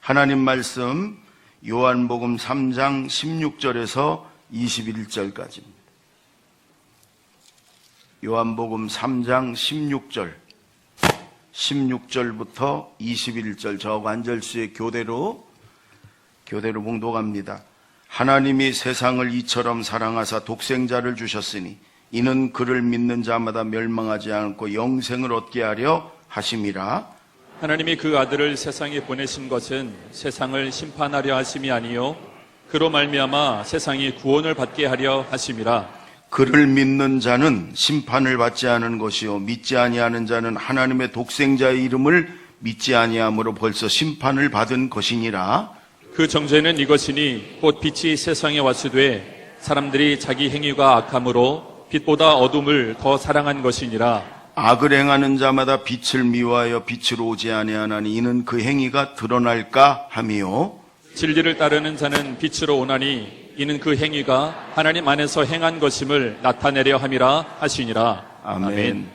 하나님 말씀 요한복음 3장 16절에서 21절까지입니다. 요한복음 3장 16절부터 21절 저하고 안절수의 교대로 봉독합니다. 하나님이 세상을 이처럼 사랑하사 독생자를 주셨으니 이는 그를 믿는 자마다 멸망하지 않고 영생을 얻게 하려 하심이라. 하나님이 그 아들을 세상에 보내신 것은 세상을 심판하려 하심이 아니요 그로 말미암아 세상이 구원을 받게 하려 하심이라. 그를 믿는 자는 심판을 받지 않은 것이요 믿지 아니하는 자는 하나님의 독생자의 이름을 믿지 아니함으로 벌써 심판을 받은 것이니라. 그 정죄는 이것이니 곧 빛이 세상에 왔으되 사람들이 자기 행위가 악함으로 빛보다 어둠을 더 사랑한 것이니라. 악을 행하는 자마다 빛을 미워하여 빛으로 오지 아니하나니 이는 그 행위가 드러날까 함이요 진리를 따르는 자는 빛으로 오나니 이는 그 행위가 하나님 안에서 행한 것임을 나타내려 함이라 하시니라. 아멘.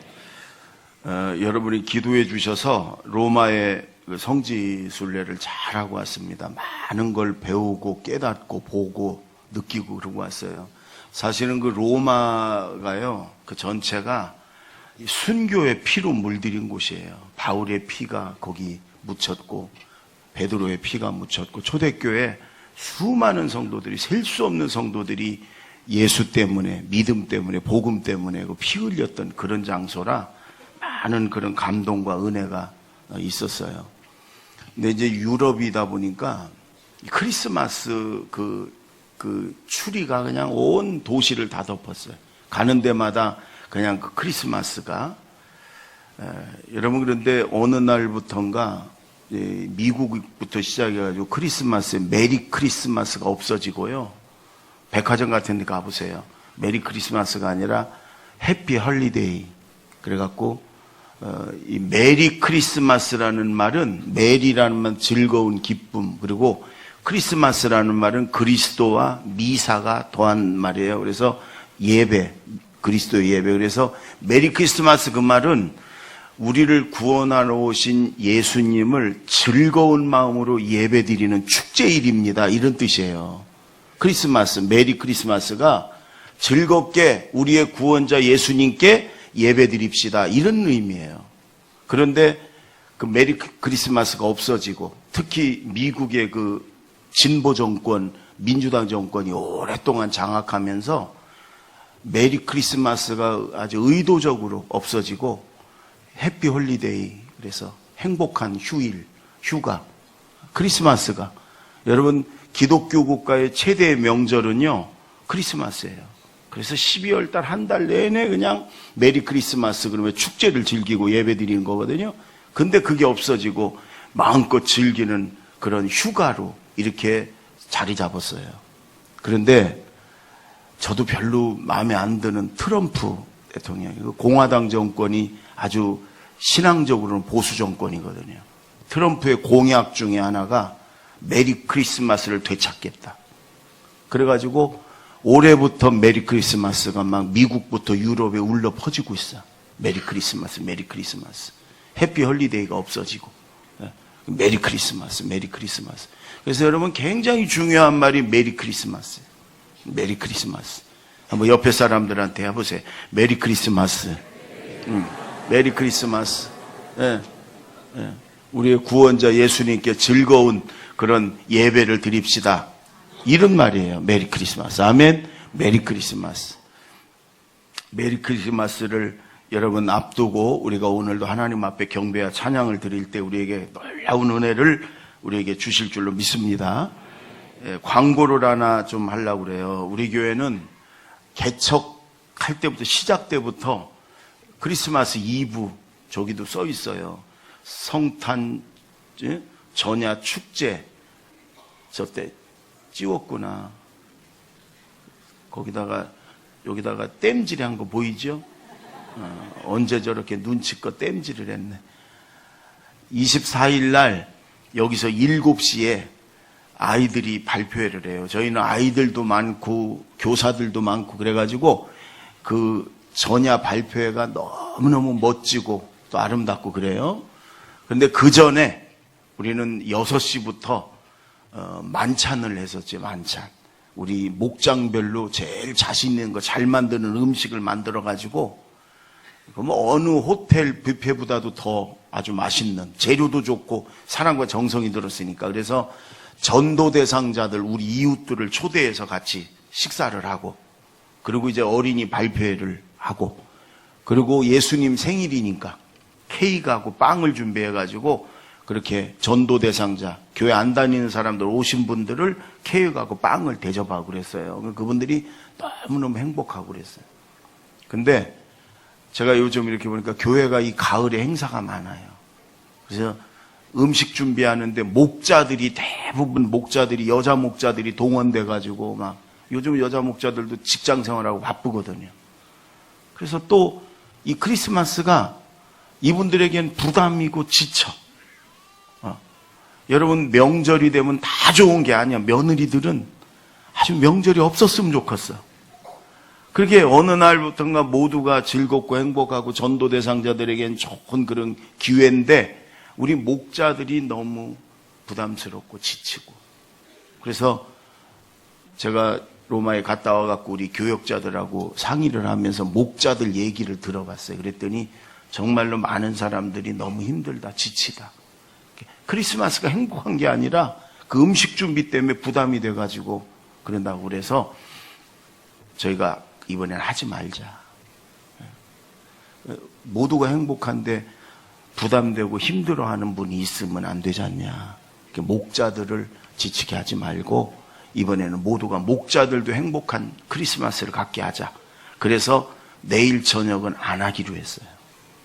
여러분이 기도해 주셔서 로마의 성지 순례를 잘하고 왔습니다. 많은 걸 배우고 깨닫고 보고 느끼고 그러고 왔어요. 사실은 그 로마가요, 그 전체가 순교의 피로 물들인 곳이에요. 바울의 피가 거기 묻혔고 베드로의 피가 묻혔고 초대교회 수많은 성도들이, 셀 수 없는 성도들이 예수 때문에, 믿음 때문에, 복음 때문에 피 흘렸던 그런 장소라 많은 그런 감동과 은혜가 있었어요. 근데 이제 유럽이다 보니까 크리스마스 그 추리가 그냥 온 도시를 다 덮었어요. 가는 데마다 그냥 그 크리스마스가. 여러분, 그런데 어느 날부턴가 미국부터 시작해가지고 크리스마스에 메리 크리스마스가 없어지고요. 백화점 같은 데 가보세요. 메리 크리스마스가 아니라 해피 헐리데이. 그래갖고 이 메리 크리스마스라는 말은, 메리라는 말은 즐거운 기쁨, 그리고 크리스마스라는 말은 그리스도와 미사가 더한 말이에요. 그래서 예배, 그리스도의 예배. 그래서 메리 크리스마스 그 말은 우리를 구원하러 오신 예수님을 즐거운 마음으로 예배드리는 축제일입니다, 이런 뜻이에요. 크리스마스, 메리 크리스마스가 즐겁게 우리의 구원자 예수님께 예배드립시다, 이런 의미예요. 그런데 그 메리 크리스마스가 없어지고, 특히 미국의 그 진보 정권, 민주당 정권이 오랫동안 장악하면서 메리 크리스마스가 아주 의도적으로 없어지고 해피 홀리데이, 그래서 행복한 휴일, 휴가, 크리스마스가, 여러분 기독교 국가의 최대의 명절은요 크리스마스예요. 그래서 12월 달 한 달 내내 그냥 메리 크리스마스, 그러면 축제를 즐기고 예배드리는 거거든요. 근데 그게 없어지고 마음껏 즐기는 그런 휴가로 이렇게 자리 잡았어요. 그런데 저도 별로 마음에 안 드는 트럼프 대통령이고, 공화당 정권이 아주 신앙적으로는 보수 정권이거든요. 트럼프의 공약 중에 하나가 메리 크리스마스를 되찾겠다. 그래가지고 올해부터 메리 크리스마스가 막 미국부터 유럽에 울려 퍼지고 있어. 메리 크리스마스, 메리 크리스마스. 해피 헐리데이가 없어지고 메리 크리스마스, 메리 크리스마스. 그래서 여러분 굉장히 중요한 말이 메리 크리스마스예요. 메리 크리스마스. 한번 옆에 사람들한테 해보세요. 메리 크리스마스. 메리 크리스마스. 우리의 구원자 예수님께 즐거운 그런 예배를 드립시다, 이런 말이에요. 메리 크리스마스. 아멘. 메리 크리스마스. 메리 크리스마스를 여러분 앞두고 우리가 오늘도 하나님 앞에 경배와 찬양을 드릴 때 우리에게 놀라운 은혜를 우리에게 주실 줄로 믿습니다. 광고를 하나 좀 하려고 그래요. 우리 교회는 개척할 때부터, 시작 때부터 크리스마스 이브, 저기도 써 있어요. 성탄 전야 축제. 저때 찍었구나. 여기다가 땜질한 거 보이죠? 언제 저렇게 눈치껏 땜질을 했네. 24일 날 여기서 7시에 아이들이 발표회를 해요. 저희는 아이들도 많고 교사들도 많고 그래가지고 그 전야 발표회가 너무너무 멋지고 또 아름답고 그래요. 그런데 그 전에 우리는 6시부터 만찬을 했었지, 만찬. 우리 목장별로 제일 자신 있는 거 잘 만드는 음식을 만들어가지고, 뭐 어느 호텔 뷔페보다도 더 아주 맛있는, 재료도 좋고 사랑과 정성이 들었으니까. 그래서 전도 대상자들, 우리 이웃들을 초대해서 같이 식사를 하고, 그리고 이제 어린이 발표회를 하고, 그리고 예수님 생일이니까 케이크하고 빵을 준비해가지고 그렇게 전도 대상자, 교회 안 다니는 사람들 오신 분들을 케이크하고 빵을 대접하고 그랬어요. 그분들이 너무너무 행복하고 그랬어요. 근데 제가 요즘 이렇게 보니까 교회가 이 가을에 행사가 많아요. 그래서 음식 준비하는데 목자들이, 대부분 목자들이, 여자 목자들이 동원돼가지고 막, 요즘 여자 목자들도 직장 생활하고 바쁘거든요. 그래서 또 이 크리스마스가 이분들에겐 부담이고 지쳐. 여러분, 명절이 되면 다 좋은 게 아니야. 며느리들은 아주 명절이 없었으면 좋겠어. 그렇게 어느 날부터인가 모두가 즐겁고 행복하고 전도 대상자들에겐 좋은 그런 기회인데, 우리 목자들이 너무 부담스럽고 지치고. 그래서 제가 로마에 갔다 와갖고 우리 교역자들하고 상의를 하면서 목자들 얘기를 들어봤어요. 그랬더니 정말로 많은 사람들이 너무 힘들다, 지치다. 크리스마스가 행복한 게 아니라 그 음식 준비 때문에 부담이 돼가지고 그런다고 그래서 저희가 이번엔 하지 말자. 모두가 행복한데 부담되고 힘들어하는 분이 있으면 안 되지 않냐. 목자들을 지치게 하지 말고 이번에는 모두가, 목자들도 행복한 크리스마스를 갖게 하자. 그래서 내일 저녁은 안 하기로 했어요.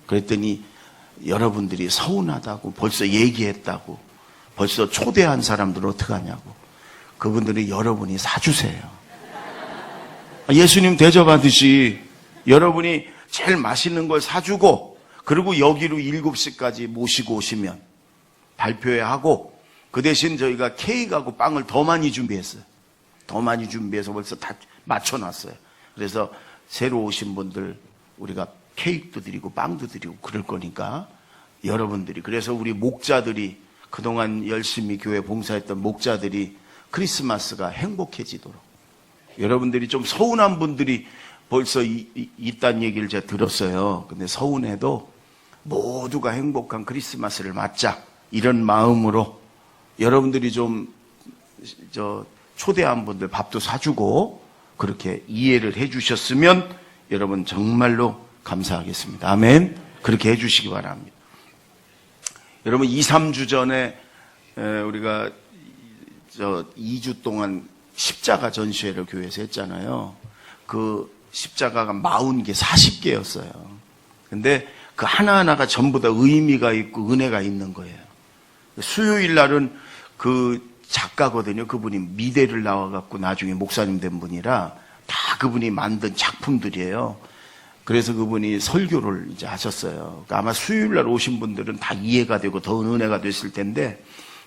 그랬더니 여러분들이 서운하다고 벌써 얘기했다고, 벌써 초대한 사람들 어떡하냐고. 그분들은 여러분이 사주세요. 예수님 대접하듯이 여러분이 제일 맛있는 걸 사주고, 그리고 여기로 7시까지 모시고 오시면 발표회 하고, 그 대신 저희가 케이크하고 빵을 더 많이 준비했어요. 더 많이 준비해서 벌써 다 맞춰놨어요. 그래서 새로 오신 분들 우리가 케이크도 드리고 빵도 드리고 그럴 거니까 여러분들이, 그래서 우리 목자들이, 그동안 열심히 교회 봉사했던 목자들이 크리스마스가 행복해지도록, 여러분들이 좀 서운한 분들이 벌써 있다는 얘기를 제가 들었어요. 근데 서운해도 모두가 행복한 크리스마스를 맞자, 이런 마음으로 여러분들이 좀 초대한 분들 밥도 사주고 그렇게 이해를 해주셨으면 여러분 정말로 감사하겠습니다. 아멘. 그렇게 해주시기 바랍니다. 여러분, 2, 3주 전에 우리가 2주 동안 십자가 전시회를 교회에서 했잖아요. 그 십자가가 40개, 40개였어요. 근데 그 하나하나가 전부 다 의미가 있고 은혜가 있는 거예요. 수요일 날은 그 작가거든요. 그분이 미대를 나와갖고 나중에 목사님 된 분이라 다 그분이 만든 작품들이에요. 그래서 그분이 설교를 이제 하셨어요. 그러니까 아마 수요일 날 오신 분들은 다 이해가 되고 더 은혜가 됐을 텐데,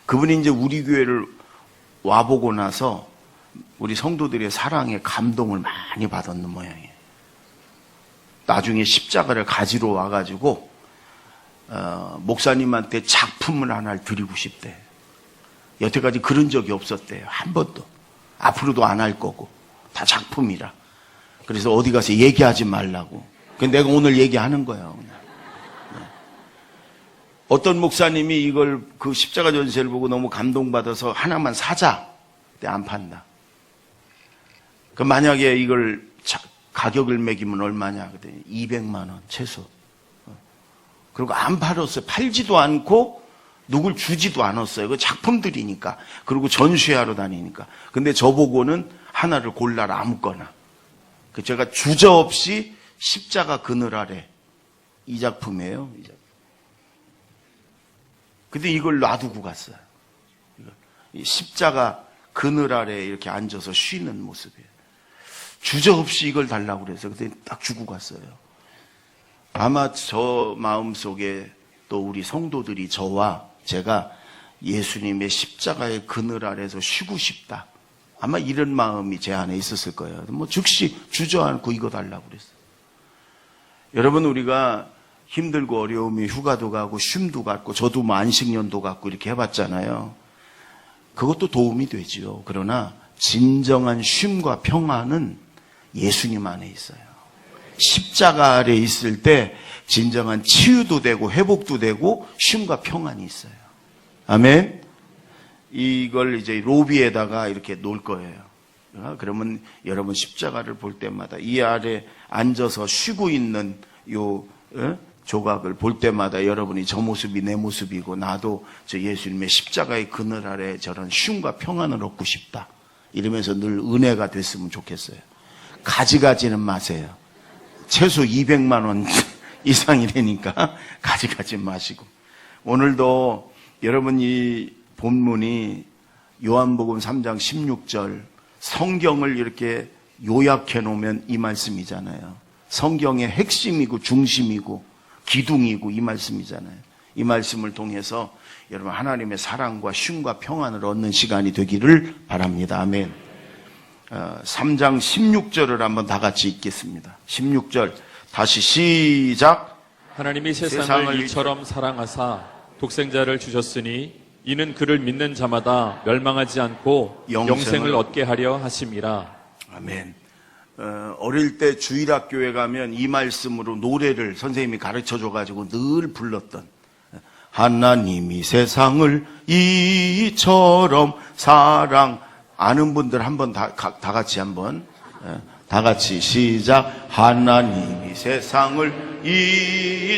그분이 이제 우리 교회를 와보고 나서 우리 성도들의 사랑에 감동을 많이 받았는 모양이에요. 나중에 십자가를 가지러 와가지고 목사님한테 작품을 하나를 드리고 싶대. 여태까지 그런 적이 없었대요. 한 번도. 앞으로도 안 할 거고. 다 작품이라. 그래서 어디 가서 얘기하지 말라고. 그래서 내가 오늘 얘기하는 거예요. 네. 어떤 목사님이 이걸, 그 십자가 전시회를 보고 너무 감동받아서 하나만 사자. 근데 안 판다. 그럼 만약에 이걸 가격을 매기면 얼마냐? 그랬더니 200만 원 최소. 그리고 안 팔았어요. 팔지도 않고 누굴 주지도 않았어요. 그 작품들이니까. 그리고 전시회하러 다니니까. 근데 저보고는 하나를 골라라, 아무거나. 제가 주저없이 십자가 그늘 아래, 이 작품이에요. 이 작품. 근데 이걸 놔두고 갔어요. 이 십자가 그늘 아래 이렇게 앉아서 쉬는 모습이에요. 주저없이 이걸 달라고 그래서 그때 딱 주고 갔어요. 아마 저 마음속에 또 우리 성도들이, 저와 제가 예수님의 십자가의 그늘 아래서 쉬고 싶다, 아마 이런 마음이 제 안에 있었을 거예요. 뭐 즉시 주저앉고 이거 달라고 그랬어요. 여러분, 우리가 힘들고 어려움이 휴가도 가고 쉼도 갔고 저도 뭐 안식년도 갔고 이렇게 해봤잖아요. 그것도 도움이 되지요. 그러나 진정한 쉼과 평안은 예수님 안에 있어요. 십자가 아래 있을 때 진정한 치유도 되고 회복도 되고 쉼과 평안이 있어요. 아멘. 이걸 이제 로비에다가 이렇게 놓을 거예요. 그러면 여러분 십자가를 볼 때마다 이 아래 앉아서 쉬고 있는 요 조각을 볼 때마다 여러분이 저 모습이 내 모습이고 나도 저 예수님의 십자가의 그늘 아래 저런 쉼과 평안을 얻고 싶다. 이러면서 늘 은혜가 됐으면 좋겠어요. 가지가지는 마세요. 최소 200만 원 이상이 되니까 가지가지 마시고. 오늘도 여러분 이 본문이 요한복음 3장 16절 성경을 이렇게 요약해 놓으면 이 말씀이잖아요. 성경의 핵심이고 중심이고 기둥이고 이 말씀이잖아요. 이 말씀을 통해서 여러분 하나님의 사랑과 쉼과 평안을 얻는 시간이 되기를 바랍니다. 아멘. 3장 16절을 한번 다 같이 읽겠습니다. 16절 다시 시작. 하나님이 세상을 이처럼 사랑하사 독생자를 주셨으니 이는 그를 믿는 자마다 멸망하지 않고 영생을 얻게 하려 하심이라. 아멘. 어릴 때 주일학교에 가면 이 말씀으로 노래를 선생님이 가르쳐줘가지고 늘 불렀던 하나님이 세상을 이처럼 사랑 아는 분들 한번 다 같이 한번 다 같이 시작. 하나님이 세상을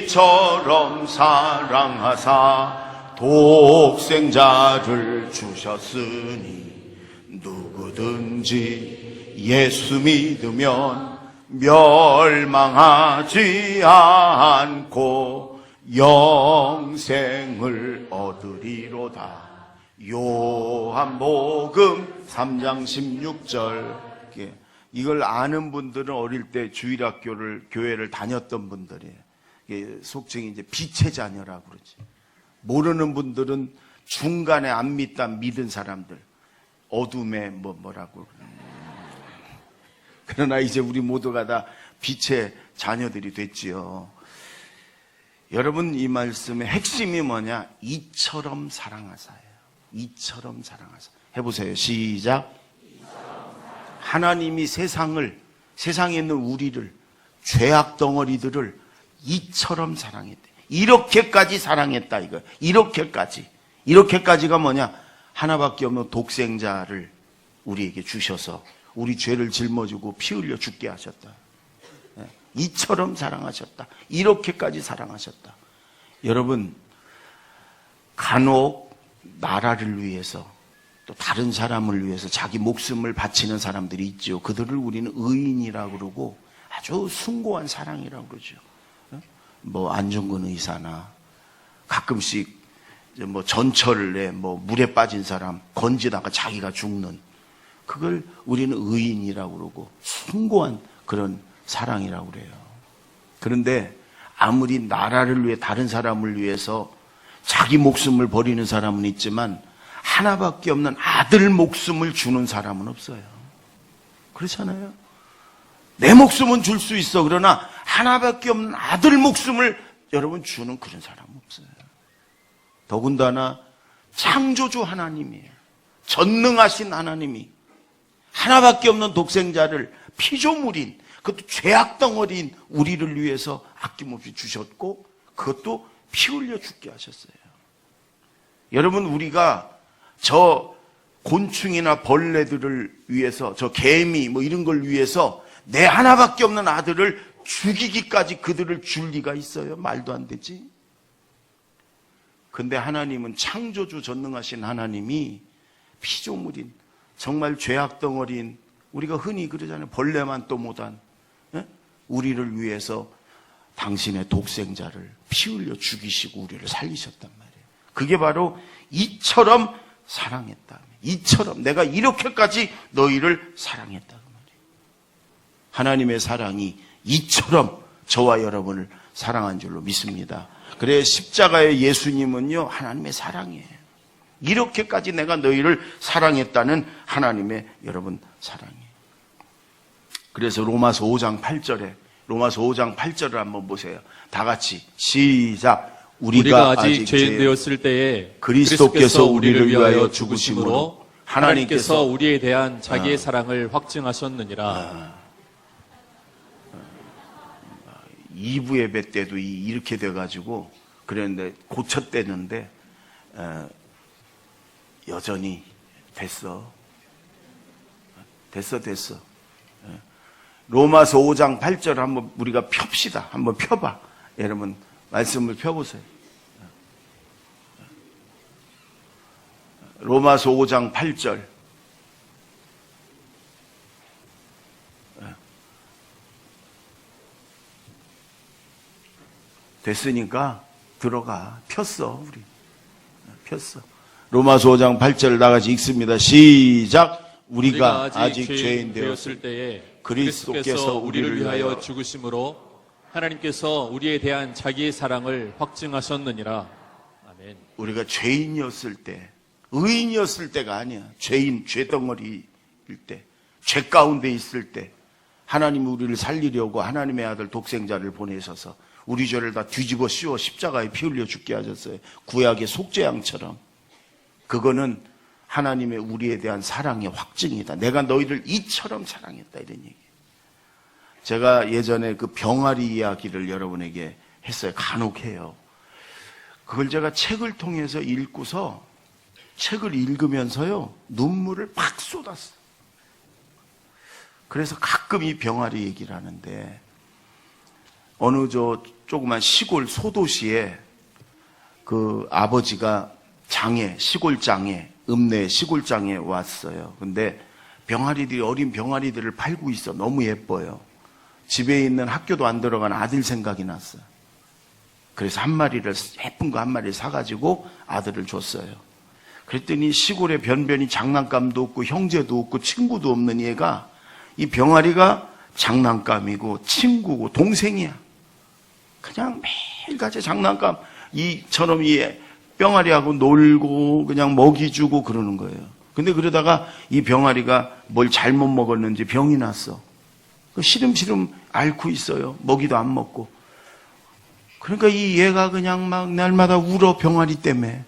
이처럼 사랑하사 독생자를 주셨으니 누구든지 예수 믿으면 멸망하지 않고 영생을 얻으리로다. 요한복음 3장 16절. 이걸 아는 분들은 어릴 때 주일학교를 교회를 다녔던 분들이에요. 속칭 이제 빛의 자녀라고 그러지. 모르는 분들은 중간에 안 믿다 믿은 사람들. 어둠의 뭐라고. 그러나 이제 우리 모두가 다 빛의 자녀들이 됐지요. 여러분 이 말씀의 핵심이 뭐냐? 이처럼 사랑하사예요. 이처럼 사랑하사. 해보세요. 시작. 하나님이 세상에 있는 우리를 죄악 덩어리들을 이처럼 사랑했대. 이렇게까지 사랑했다 이거. 이렇게까지가 뭐냐? 하나밖에 없는 독생자를 우리에게 주셔서 우리 죄를 짊어지고 피 흘려 죽게 하셨다. 이처럼 사랑하셨다. 이렇게까지 사랑하셨다. 여러분 간혹 나라를 위해서 또 다른 사람을 위해서 자기 목숨을 바치는 사람들이 있죠. 그들을 우리는 의인이라고 그러고 아주 숭고한 사랑이라고 그러죠. 뭐 안중근 의사나 가끔씩 뭐 전철에 뭐 물에 빠진 사람 건지다가 자기가 죽는 그걸 우리는 의인이라고 그러고 숭고한 그런 사랑이라고 그래요. 그런데 아무리 나라를 위해 다른 사람을 위해서 자기 목숨을 버리는 사람은 있지만 하나밖에 없는 아들 목숨을 주는 사람은 없어요. 그렇잖아요. 내 목숨은 줄 수 있어. 그러나 하나밖에 없는 아들 목숨을 여러분 주는 그런 사람은 없어요. 더군다나 창조주 하나님이에요. 전능하신 하나님이 하나밖에 없는 독생자를 피조물인 그것도 죄악덩어리인 우리를 위해서 아낌없이 주셨고 그것도 피 흘려 죽게 하셨어요. 여러분 우리가 저 곤충이나 벌레들을 위해서 저 개미 뭐 이런 걸 위해서 내 하나밖에 없는 아들을 죽이기까지 그들을 줄 리가 있어요? 말도 안 되지. 근데 하나님은 창조주 전능하신 하나님이 피조물인 정말 죄악덩어리인 우리가 흔히 그러잖아요. 벌레만 또 못한 우리를 위해서 당신의 독생자를 피 흘려 죽이시고 우리를 살리셨단 말이에요. 그게 바로 이처럼 사랑했다. 이처럼 내가 이렇게까지 너희를 사랑했다. 말이에요. 하나님의 사랑이 이처럼 저와 여러분을 사랑한 줄로 믿습니다. 그래 십자가의 예수님은요 하나님의 사랑이에요. 이렇게까지 내가 너희를 사랑했다는 하나님의 여러분 사랑이에요. 그래서 로마서 5장 8절에 로마서 5장 8절을 한번 보세요. 다 같이 시작. 우리가 아직 죄인 되었을 때에 그리스도께서 우리를 위하여 죽으심으로 하나님께서 우리에 대한 자기의 사랑을 확증하셨느니라. 2부 예배 때도 이렇게 돼가지고 그랬는데 고쳤대는데 여전히 됐어. 로마서 5장 8절 한번 우리가 펴시다. 한번 펴봐. 여러분 말씀을 펴보세요. 로마서 5장 8절. 됐으니까 들어가. 폈어, 우리. 폈어. 로마서 5장 8절 나같이 읽습니다. 시작. 우리가 아직 죄인 되었을 때에 그리스도께서 우리를 위하여 죽으심으로 하나님께서 우리에 대한 자기의 사랑을 확증하셨느니라. 아멘. 우리가 죄인이었을 때, 의인이었을 때가 아니야. 죄인, 죄덩어리일 때, 죄 가운데 있을 때 하나님이 우리를 살리려고 하나님의 아들 독생자를 보내셔서 우리 죄를 다 뒤집어 씌워 십자가에 피 흘려 죽게 하셨어요. 구약의 속죄양처럼. 그거는 하나님의 우리에 대한 사랑의 확증이다. 내가 너희를 이처럼 사랑했다, 이런 얘기. 제가 예전에 그 병아리 이야기를 여러분에게 했어요. 간혹 해요. 그걸 제가 책을 통해서 읽고서 책을 읽으면서요 눈물을 팍 쏟았어요. 그래서 가끔 이 병아리 얘기를 하는데 어느 조그만 시골 소도시에 그 아버지가 시골장에 읍내 시골장에 왔어요. 근데 어린 병아리들을 팔고 있어. 너무 예뻐요. 집에 있는 학교도 안 들어간 아들 생각이 났어요. 그래서 예쁜 거 한 마리를 사가지고 아들을 줬어요. 그랬더니 시골에 변변히 장난감도 없고 형제도 없고 친구도 없는 얘가 이 병아리가 장난감이고 친구고 동생이야. 그냥 매일같이 장난감 이처럼 이 병아리하고 놀고 그냥 먹이 주고 그러는 거예요. 근데 그러다가 이 병아리가 뭘 잘못 먹었는지 병이 났어. 시름시름 앓고 있어요. 먹이도 안 먹고. 그러니까 이 얘가 그냥 막 날마다 울어, 병아리 때문에.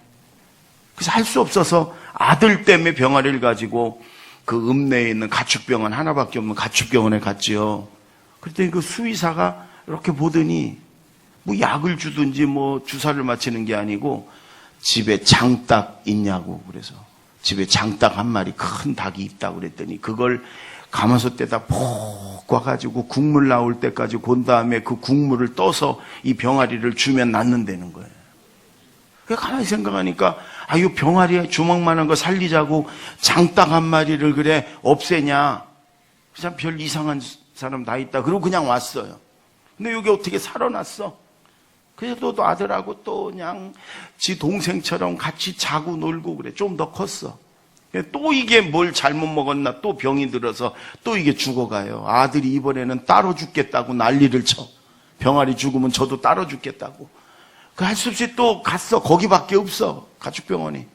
그래서 할 수 없어서 아들 때문에 병아리를 가지고 그 읍내에 있는 가축병원, 하나밖에 없는 가축병원에 갔지요. 그랬더니 그 수의사가 이렇게 보더니 뭐 약을 주든지 뭐 주사를 맞히는 게 아니고 집에 장닭 있냐고. 그래서 집에 장닭 한 마리 큰 닭이 있다고 그랬더니 그걸 가마솥에다 푹 꽈가지고 국물 나올 때까지 곤 다음에 그 국물을 떠서 이 병아리를 주면 낫는다는 거예요. 가만히 생각하니까 이 병아리 주먹만한 거 살리자고 장닭 한 마리를 그래 없애냐. 그냥 별 이상한 사람 다 있다. 그리고 그냥 왔어요. 근데 여기 어떻게 살아났어? 그래서 또 아들하고 또 그냥 지 동생처럼 같이 자고 놀고 그래. 좀 더 컸어. 또 이게 뭘 잘못 먹었나 또 병이 들어서 또 이게 죽어가요. 아들이 이번에는 따로 죽겠다고 난리를 쳐. 병아리 죽으면 저도 따로 죽겠다고. 할 수 없이 또 갔어. 거기밖에 없어. 가축병원이.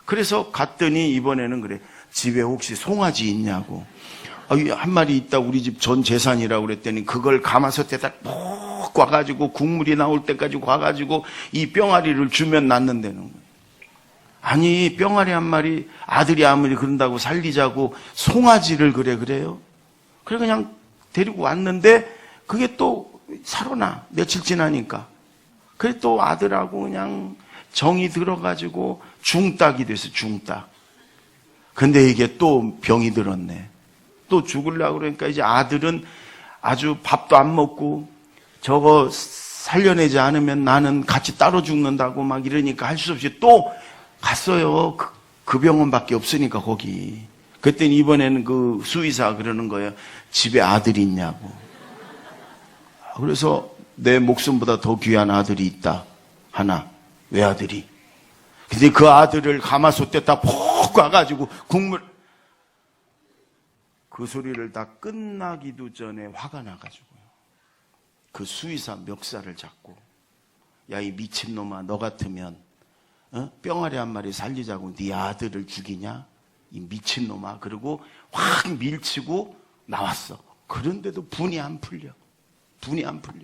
그래서 갔더니 이번에는 그래. 집에 혹시 송아지 있냐고. 한 마리 있다. 우리 집 전 재산이라고 그랬더니 그걸 가마솥에다 푹 꽈가지고 국물이 나올 때까지 꽈가지고 이 병아리를 주면 낫는다는 거예요. 아니 병아리 한 마리 아들이 아무리 그런다고 살리자고 송아지를 그래요. 그래 그냥 데리고 왔는데 그게 또 살아나. 며칠 지나니까. 그래 또 아들하고 그냥 정이 들어가지고 중닭이 됐어. 중닭. 근데 이게 또 병이 들었네. 또 죽으려고 그러니까 이제 아들은 아주 밥도 안 먹고 저거 살려내지 않으면 나는 같이 따로 죽는다고 막 이러니까 할 수 없이 또 갔어요. 그 병원밖에 없으니까 거기. 그랬더니 이번에는 그 수의사가 그러는 거예요. 집에 아들이 있냐고. 그래서 내 목숨보다 더 귀한 아들이 있다. 하나. 외아들이. 근데 그 아들을 가마솥에다 푹 꽈가지고 국물. 그 소리를 다 끝나기도 전에 화가 나가지고요. 그 수의사 멱살을 잡고 야 이 미친놈아 너 같으면 병아리 한 마리 살리자고 네 아들을 죽이냐? 이 미친놈아. 그리고 확 밀치고 나왔어. 그런데도 분이 안 풀려. 분이 안 풀려.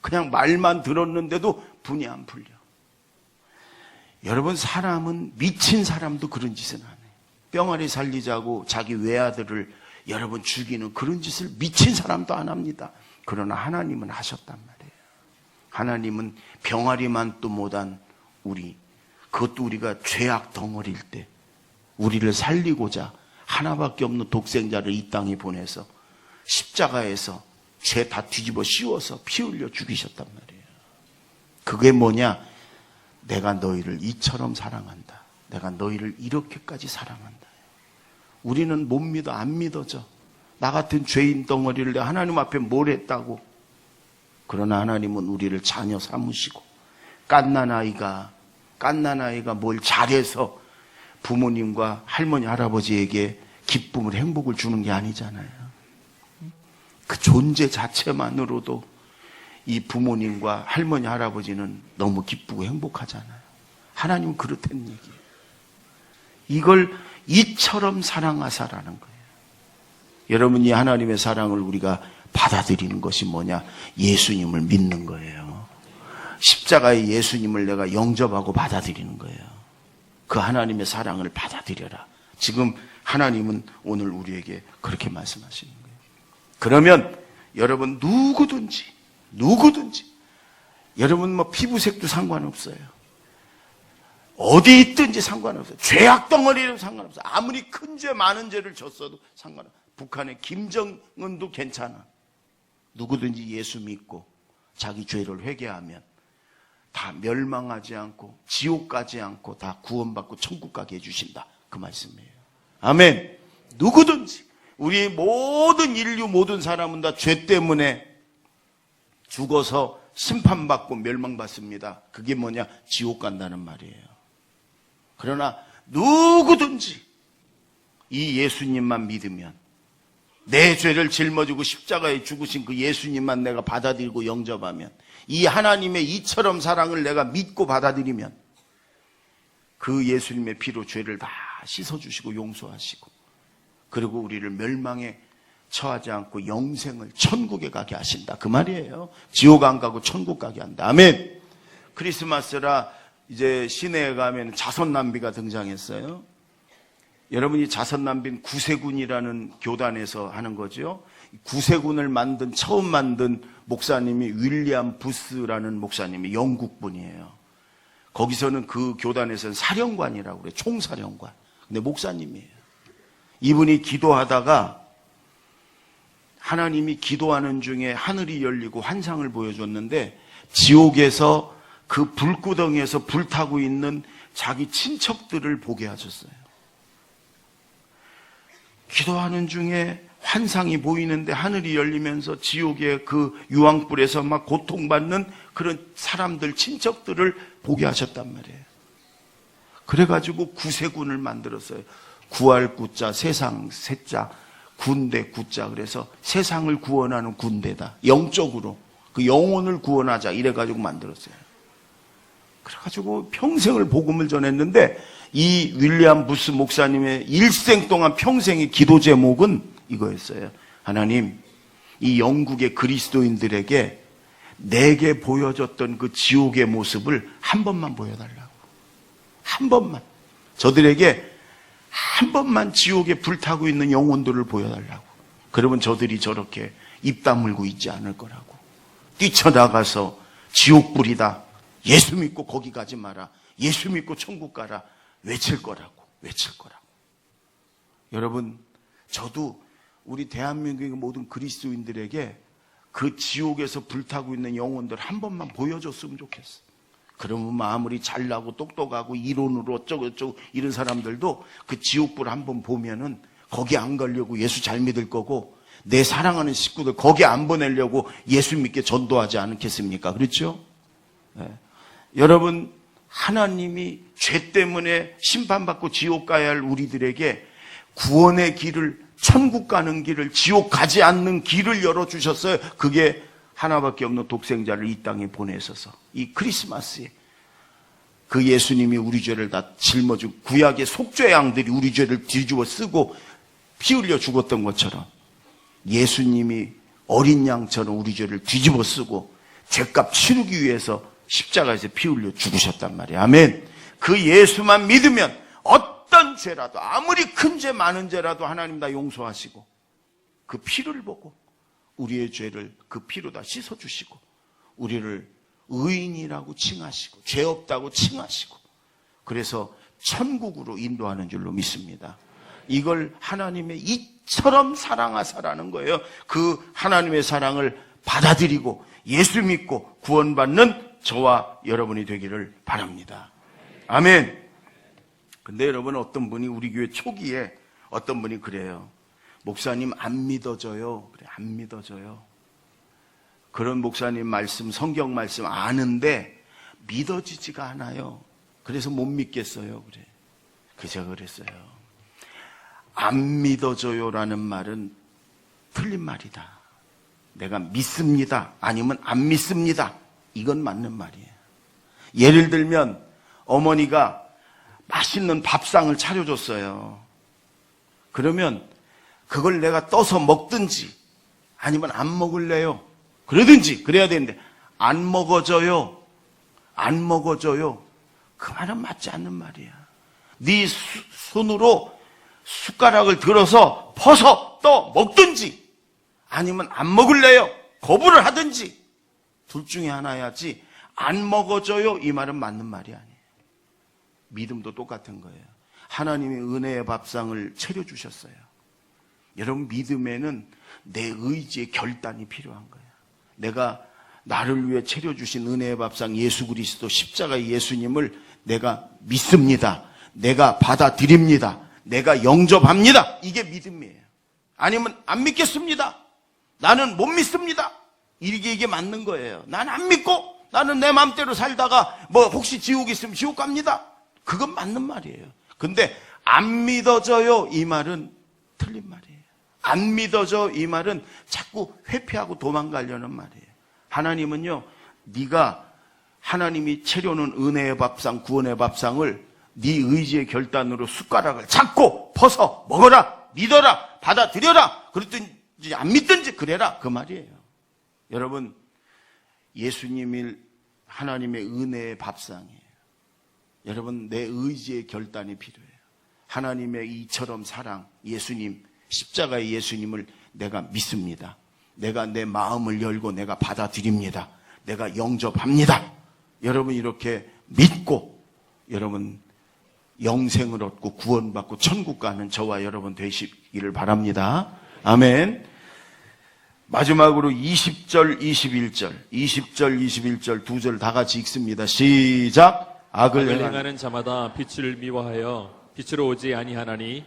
그냥 말만 들었는데도 분이 안 풀려. 여러분, 사람은, 미친 사람도 그런 짓은 안 해요. 뿅아리 살리자고 자기 외아들을 여러분 죽이는 그런 짓을 미친 사람도 안 합니다. 그러나 하나님은 하셨단 말이에요. 하나님은 병아리만 또 못한 우리, 그것도 우리가 죄악 덩어리일 때 우리를 살리고자 하나밖에 없는 독생자를 이 땅에 보내서 십자가에서 죄 다 뒤집어 씌워서 피 흘려 죽이셨단 말이에요. 그게 뭐냐? 내가 너희를 이처럼 사랑한다. 내가 너희를 이렇게까지 사랑한다. 우리는 못 믿어, 안 믿어져. 나 같은 죄인 덩어리를 내가 하나님 앞에 뭘 했다고. 그러나 하나님은 우리를 자녀 삼으시고 갓난 아이가 뭘 잘해서 부모님과 할머니 할아버지에게 기쁨을 행복을 주는 게 아니잖아요. 그 존재 자체만으로도 이 부모님과 할머니 할아버지는 너무 기쁘고 행복하잖아요. 하나님은 그렇다는 얘기예요. 이걸 이처럼 사랑하사라는 거예요. 여러분, 이 하나님의 사랑을 우리가 받아들이는 것이 뭐냐? 예수님을 믿는 거예요. 십자가의 예수님을 내가 영접하고 받아들이는 거예요. 그 하나님의 사랑을 받아들여라. 지금 하나님은 오늘 우리에게 그렇게 말씀하시는 거예요. 그러면 여러분, 누구든지 여러분 뭐 피부색도 상관없어요. 어디 있든지 상관없어요. 죄악 덩어리도 상관없어요. 아무리 큰 죄 많은 죄를 졌어도 상관없어요. 북한의 김정은도 괜찮아. 누구든지 예수 믿고 자기 죄를 회개하면 다 멸망하지 않고 지옥 가지 않고 다 구원받고 천국 가게 해주신다. 그 말씀이에요. 아멘. 누구든지, 우리 모든 인류 모든 사람은 다 죄 때문에 죽어서 심판받고 멸망받습니다. 그게 뭐냐? 지옥 간다는 말이에요. 그러나 누구든지 이 예수님만 믿으면, 내 죄를 짊어지고 십자가에 죽으신 그 예수님만 내가 받아들이고 영접하면, 이 하나님의 이처럼 사랑을 내가 믿고 받아들이면 그 예수님의 피로 죄를 다 씻어주시고 용서하시고, 그리고 우리를 멸망에 처하지 않고 영생을 천국에 가게 하신다. 그 말이에요. 지옥 안 가고 천국 가게 한다. 아멘. 크리스마스라 이제 시내에 가면 자선남비가 등장했어요. 여러분이 자선남비는 구세군이라는 교단에서 하는 거죠. 구세군을 처음 만든 목사님이 윌리엄 부스라는 목사님이 영국 분이에요. 거기서는 그 교단에서는 사령관이라고 그래요. 총사령관. 근데 목사님이에요. 이분이 기도하다가 하나님이 기도하는 중에 하늘이 열리고 환상을 보여줬는데, 지옥에서 그 불구덩이에서 불타고 있는 자기 친척들을 보게 하셨어요. 기도하는 중에 환상이 보이는데 하늘이 열리면서 지옥의 그 유황불에서 막 고통받는 그런 사람들, 친척들을 보게 하셨단 말이에요. 그래가지고 구세군을 만들었어요. 구할 구자, 세상 세자, 군대 구자. 그래서 세상을 구원하는 군대다. 영적으로 그 영혼을 구원하자 이래가지고 만들었어요. 그래가지고 평생을 복음을 전했는데, 이 윌리엄 부스 목사님의 일생 동안 평생의 기도 제목은 이거였어요. 하나님, 이 영국의 그리스도인들에게 내게 보여줬던 그 지옥의 모습을 한 번만 보여달라고. 한 번만. 저들에게 한 번만 지옥에 불타고 있는 영혼들을 보여달라고. 그러면 저들이 저렇게 입 다물고 있지 않을 거라고. 뛰쳐나가서 지옥불이다, 예수 믿고 거기 가지 마라, 예수 믿고 천국 가라 외칠 거라고. 여러분, 저도 우리 대한민국의 모든 그리스도인들에게 그 지옥에서 불타고 있는 영혼들 한 번만 보여줬으면 좋겠어. 그러면 아무리 잘나고 똑똑하고 이론으로 어쩌고 이런 사람들도 그 지옥불 한번 보면은 거기 안 가려고 예수 잘 믿을 거고, 내 사랑하는 식구들 거기 안 보내려고 예수 믿게 전도하지 않겠습니까? 그렇죠? 네. 여러분, 하나님이 죄 때문에 심판받고 지옥 가야 할 우리들에게 구원의 길을, 천국 가는 길을, 지옥 가지 않는 길을 열어주셨어요. 그게 하나밖에 없는 독생자를 이 땅에 보내셔서, 이 크리스마스에 그 예수님이 우리 죄를 다 짊어지고, 구약의 속죄 양들이 우리 죄를 뒤집어 쓰고 피 흘려 죽었던 것처럼 예수님이 어린 양처럼 우리 죄를 뒤집어 쓰고 죄값 치르기 위해서 십자가에서 피 흘려 죽으셨단 말이에요. 아멘. 그 예수만 믿으면 어떤 죄라도, 아무리 큰 죄 많은 죄라도 하나님 다 용서하시고 그 피를 보고 우리의 죄를 그 피로 다 씻어주시고 우리를 의인이라고 칭하시고 죄 없다고 칭하시고 그래서 천국으로 인도하는 줄로 믿습니다. 이걸 하나님의 이처럼 사랑하사라는 거예요. 그 하나님의 사랑을 받아들이고 예수 믿고 구원받는 저와 여러분이 되기를 바랍니다. 아멘. 근데 여러분, 어떤 분이 우리 교회 초기에 어떤 분이 그래요. 목사님 안 믿어져요. 그래, 안 믿어져요. 그런 목사님 말씀, 성경 말씀 아는데 믿어지지가 않아요. 그래서 못 믿겠어요. 그래. 제가 그랬어요. 안 믿어져요라는 말은 틀린 말이다. 내가 믿습니다. 아니면 안 믿습니다. 이건 맞는 말이에요. 예를 들면 어머니가 맛있는 밥상을 차려줬어요. 그러면 그걸 내가 떠서 먹든지 아니면 안 먹을래요. 그러든지 그래야 되는데 안 먹어져요. 안 먹어져요. 그 말은 맞지 않는 말이야. 네 손으로 숟가락을 들어서 퍼서 떠 먹든지 아니면 안 먹을래요. 거부를 하든지 둘 중에 하나야지 안 먹어져요. 이 말은 맞는 말이 아니에요. 믿음도 똑같은 거예요. 하나님이 은혜의 밥상을 차려주셨어요. 여러분, 믿음에는 내 의지의 결단이 필요한 거예요. 내가 나를 위해 차려주신 은혜의 밥상 예수 그리스도 십자가의 예수님을 내가 믿습니다. 내가 받아들입니다. 내가 영접합니다. 이게 믿음이에요. 아니면 안 믿겠습니다. 나는 못 믿습니다. 이게 맞는 거예요. 난 안 믿고 나는 내 마음대로 살다가 뭐 혹시 지옥 있으면 지옥 갑니다. 그건 맞는 말이에요. 근데 안 믿어져요. 이 말은 틀린 말이에요. 안 믿어져. 이 말은 자꾸 회피하고 도망가려는 말이에요. 하나님은요, 네가 하나님이 차려놓은 은혜의 밥상, 구원의 밥상을 네 의지의 결단으로 숟가락을 잡고 퍼서 먹어라, 믿어라, 받아들여라. 그랬든지 안 믿든지 그래라. 그 말이에요. 여러분, 예수님이 하나님의 은혜의 밥상이에요. 여러분, 내 의지의 결단이 필요해요. 하나님의 이처럼 사랑, 예수님, 십자가의 예수님을 내가 믿습니다. 내가 내 마음을 열고 내가 받아들입니다. 내가 영접합니다. 여러분, 이렇게 믿고 여러분 영생을 얻고 구원받고 천국 가는 저와 여러분 되시기를 바랍니다. 아멘. 마지막으로 20절, 21절 두 절 다 같이 읽습니다. 시작. 악을 행하는 자마다 빛을 미워하여 빛으로 오지 아니하나니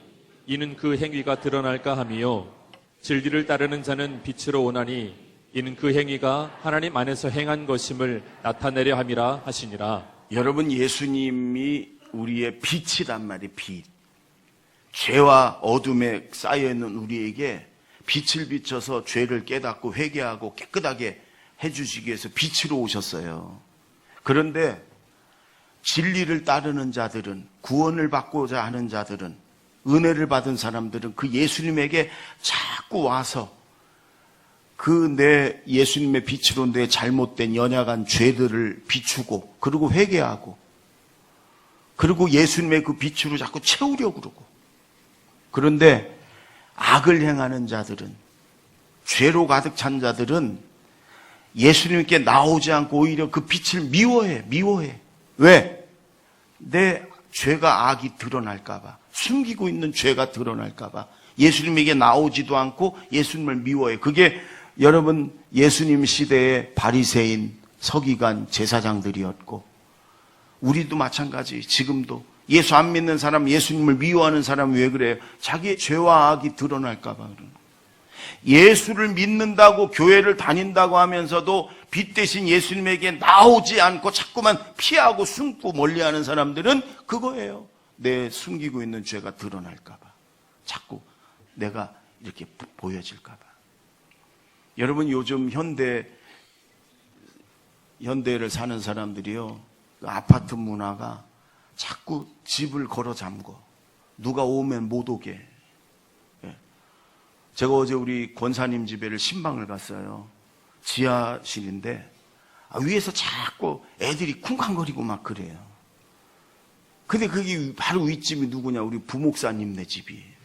이는 그 행위가 드러날까 함이요 진리를 따르는 자는 빛으로 오나니 이는 그 행위가 하나님 안에서 행한 것임을 나타내려 함이라 하시니라. 여러분, 예수님이 우리의 빛이란 말이에요. 빛. 죄와 어둠에 쌓여있는 우리에게 빛을 비춰서 죄를 깨닫고 회개하고 깨끗하게 해주시기 위해서 빛으로 오셨어요. 그런데 진리를 따르는 자들은, 구원을 받고자 하는 자들은, 은혜를 받은 사람들은 그 예수님에게 자꾸 와서 그 내 예수님의 빛으로 내 잘못된 연약한 죄들을 비추고 그리고 회개하고 그리고 예수님의 그 빛으로 자꾸 채우려고 그러고, 그런데 악을 행하는 자들은, 죄로 가득 찬 자들은 예수님께 나오지 않고 오히려 그 빛을 미워해. 왜? 내 죄가 악이 드러날까봐, 숨기고 있는 죄가 드러날까봐 예수님에게 나오지도 않고 예수님을 미워해. 그게 여러분 예수님 시대의 바리새인, 서기관, 제사장들이었고 우리도 마찬가지. 지금도 예수 안 믿는 사람, 예수님을 미워하는 사람이 왜 그래요? 자기의 죄와 악이 드러날까 봐 그러는 거예요. 예수를 믿는다고 교회를 다닌다고 하면서도 빛 대신 예수님에게 나오지 않고 자꾸만 피하고 숨고 멀리하는 사람들은 그거예요. 내 숨기고 있는 죄가 드러날까 봐, 자꾸 내가 이렇게 보여질까 봐. 여러분, 요즘 현대를 사는 사람들이요, 그 아파트 문화가 자꾸 집을 걸어 잠궈. 누가 오면 못 오게. 제가 어제 우리 권사님 집에를 신방을 갔어요. 지하실인데 위에서 자꾸 애들이 쿵쾅거리고 막 그래요. 근데 그게 바로 윗집이 누구냐? 우리 부목사님네 집이에요.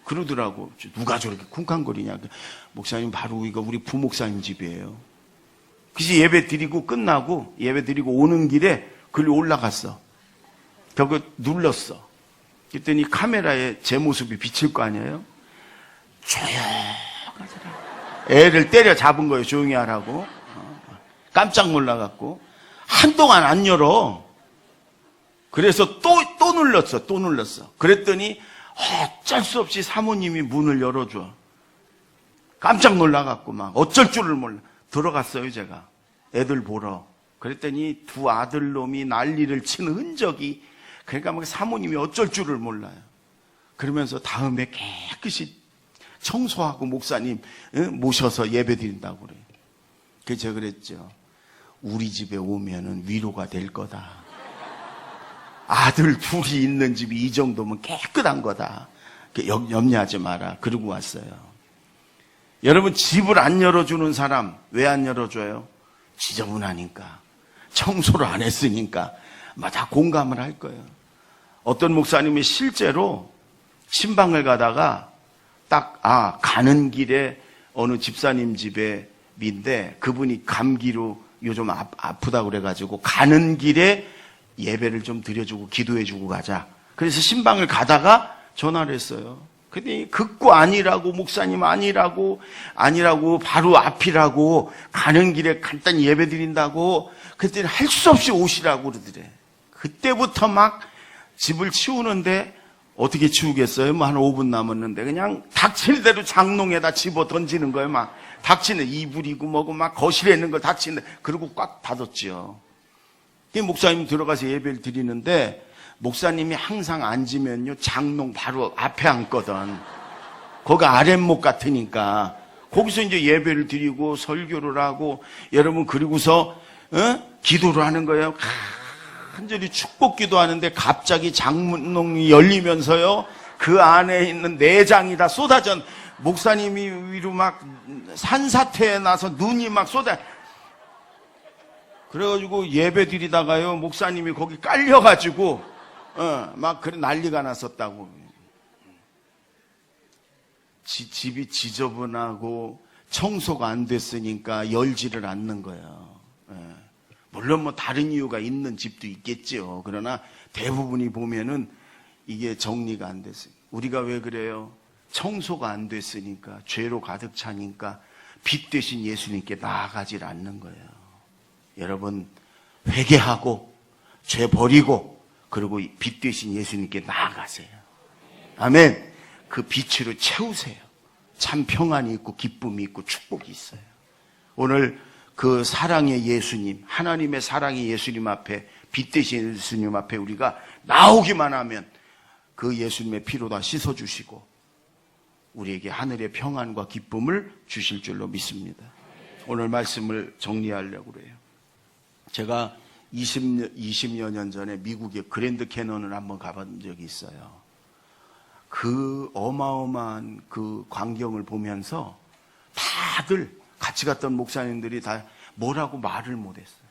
그러더라고. 누가 저렇게 쿵쾅거리냐? 목사님 바로 이거 우리 부목사님 집이에요. 그래서 예배 드리고 끝나고 예배 드리고 오는 길에 글로 올라갔어. 저거 눌렀어. 그랬더니 카메라에 제 모습이 비칠 거 아니에요? 조용하더라. 애를 때려 잡은 거예요. 조용히 하라고. 깜짝 놀라갖고 한동안 안 열어. 그래서 또 눌렀어. 또 눌렀어. 그랬더니 어쩔 수 없이 사모님이 문을 열어줘. 깜짝 놀라갖고 막 어쩔 줄을 몰라. 들어갔어요, 제가. 애들 보러. 그랬더니 두 아들놈이 난리를 치는 흔적이, 그러니까 막 사모님이 어쩔 줄을 몰라요. 그러면서 다음에 깨끗이 청소하고 목사님 모셔서 예배 드린다고 그래요. 그래서 제가 그랬죠. 우리 집에 오면은 위로가 될 거다. 아들 둘이 있는 집이 이 정도면 깨끗한 거다. 염려하지 마라. 그러고 왔어요. 여러분, 집을 안 열어주는 사람 왜 안 열어줘요? 지저분하니까, 청소를 안 했으니까. 다 공감을 할 거예요. 어떤 목사님이 실제로 신방을 가다가 가는 길에 어느 집사님 집에인데 그분이 감기로 요즘 아프다고 그래가지고 가는 길에 예배를 좀 드려주고 기도해주고 가자. 그래서 신방을 가다가 전화를 했어요. 근데 극구 아니라고, 목사님 아니라고 바로 앞이라고, 가는 길에 간단히 예배 드린다고. 그랬더니 할 수 없이 오시라고 그러더래. 그때부터 막 집을 치우는데 어떻게 치우겠어요? 한 5분 남았는데 그냥 닥치는 대로 장롱에다 집어 던지는 거예요. 막 닥치는 이불이고 뭐고 막 거실에 있는 걸 닥치는, 그리고 꽉 닫았죠. 목사님 들어가서 예배를 드리는데 목사님이 항상 앉으면요 장롱 바로 앞에 앉거든. 거기 아랫목 같으니까 거기서 이제 예배를 드리고 설교를 하고, 여러분, 그리고서 기도를 하는 거예요. 간절히 축복 기도하는데 갑자기 장롱이 열리면서요 그 안에 있는 내장이 다 쏟아져. 목사님이 위로 막 산사태에 나서 눈이 막 쏟아. 그래가지고 예배 드리다가요 목사님이 거기 깔려가지고 막 그래 난리가 났었다고. 집이 지저분하고 청소가 안 됐으니까 열지를 않는 거예요. 물론 뭐 다른 이유가 있는 집도 있겠죠. 그러나 대부분이 보면은 이게 정리가 안 됐어요. 우리가 왜 그래요? 청소가 안 됐으니까, 죄로 가득 차니까 빛 대신 예수님께 나아가질 않는 거예요. 여러분, 회개하고 죄 버리고 그리고 빛 대신 예수님께 나아가세요. 아멘. 그 빛으로 채우세요. 참 평안이 있고 기쁨이 있고 축복이 있어요. 오늘 그 사랑의 예수님, 하나님의 사랑의 예수님 앞에, 빛 대신 예수님 앞에 우리가 나오기만 하면 그 예수님의 피로 다 씻어주시고 우리에게 하늘의 평안과 기쁨을 주실 줄로 믿습니다. 오늘 말씀을 정리하려고 그래요. 제가 20여 년 전에 미국의 그랜드 캐년을 한번 가본 적이 있어요. 그 어마어마한 그 광경을 보면서 다들 같이 갔던 목사님들이 다 뭐라고 말을 못했어요.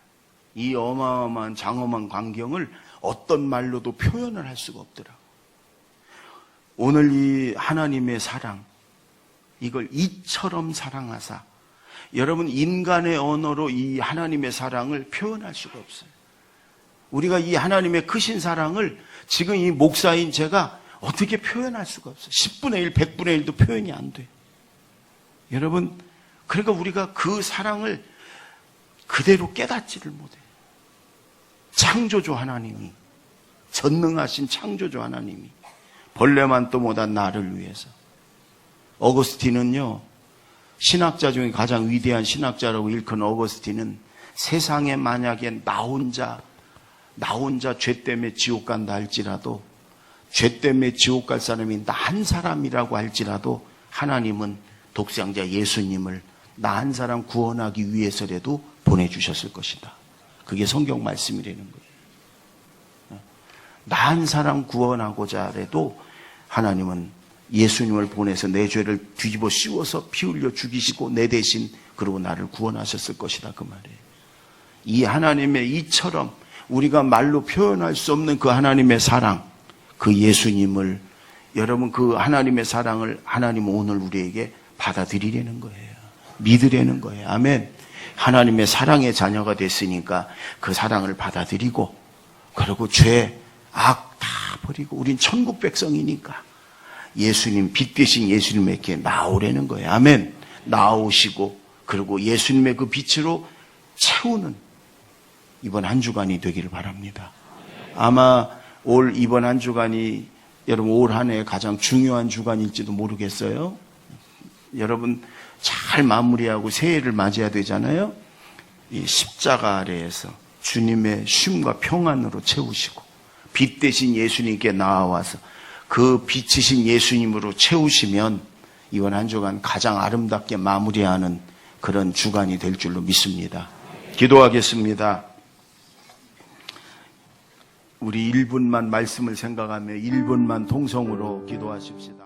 이 어마어마한 장엄한 광경을 어떤 말로도 표현을 할 수가 없더라고요. 오늘 이 하나님의 사랑, 이걸 이처럼 사랑하사, 여러분, 인간의 언어로 이 하나님의 사랑을 표현할 수가 없어요. 우리가 이 하나님의 크신 사랑을 지금 이 목사인 제가 어떻게 표현할 수가 없어요. 10분의 1, 100분의 1도 표현이 안 돼요. 여러분, 그러니까 우리가 그 사랑을 그대로 깨닫지를 못해요. 창조주 하나님이, 전능하신 창조주 하나님이 벌레만 또 못한 나를 위해서. 어거스틴은요, 신학자 중에 가장 위대한 신학자라고 일컫는 어거스틴은 세상에 만약에 나 혼자 죄 때문에 지옥 간다 할지라도, 죄 때문에 지옥 갈 사람이 나 한 사람이라고 할지라도 하나님은 독생자 예수님을 나 한 사람 구원하기 위해서라도 보내주셨을 것이다. 그게 성경 말씀이라는 거예요. 나 한 사람 구원하고자 해도 하나님은 예수님을 보내서 내 죄를 뒤집어 씌워서 피 흘려 죽이시고 내 대신 그리고 나를 구원하셨을 것이다 그 말이에요. 이 하나님의 이처럼 우리가 말로 표현할 수 없는 그 하나님의 사랑, 그 예수님을 여러분 그 하나님의 사랑을 하나님은 오늘 우리에게 받아들이려는 거예요. 믿으려는 거예요. 아멘. 하나님의 사랑의 자녀가 됐으니까 그 사랑을 받아들이고 그리고 죄, 악 다 버리고 우린 천국 백성이니까 예수님, 빛 대신 예수님에게 나오려는 거예요. 아멘. 나오시고 그리고 예수님의 그 빛으로 채우는 이번 한 주간이 되기를 바랍니다. 아마 이번 한 주간이 여러분 올 한 해 가장 중요한 주간일지도 모르겠어요. 여러분 잘 마무리하고 새해를 맞이해야 되잖아요. 이 십자가 아래에서 주님의 쉼과 평안으로 채우시고 빛 대신 예수님께 나와서 그 빛이신 예수님으로 채우시면 이번 한 주간 가장 아름답게 마무리하는 그런 주간이 될 줄로 믿습니다. 기도하겠습니다. 우리 1분만 말씀을 생각하며 1분만 통성으로 기도하십시다.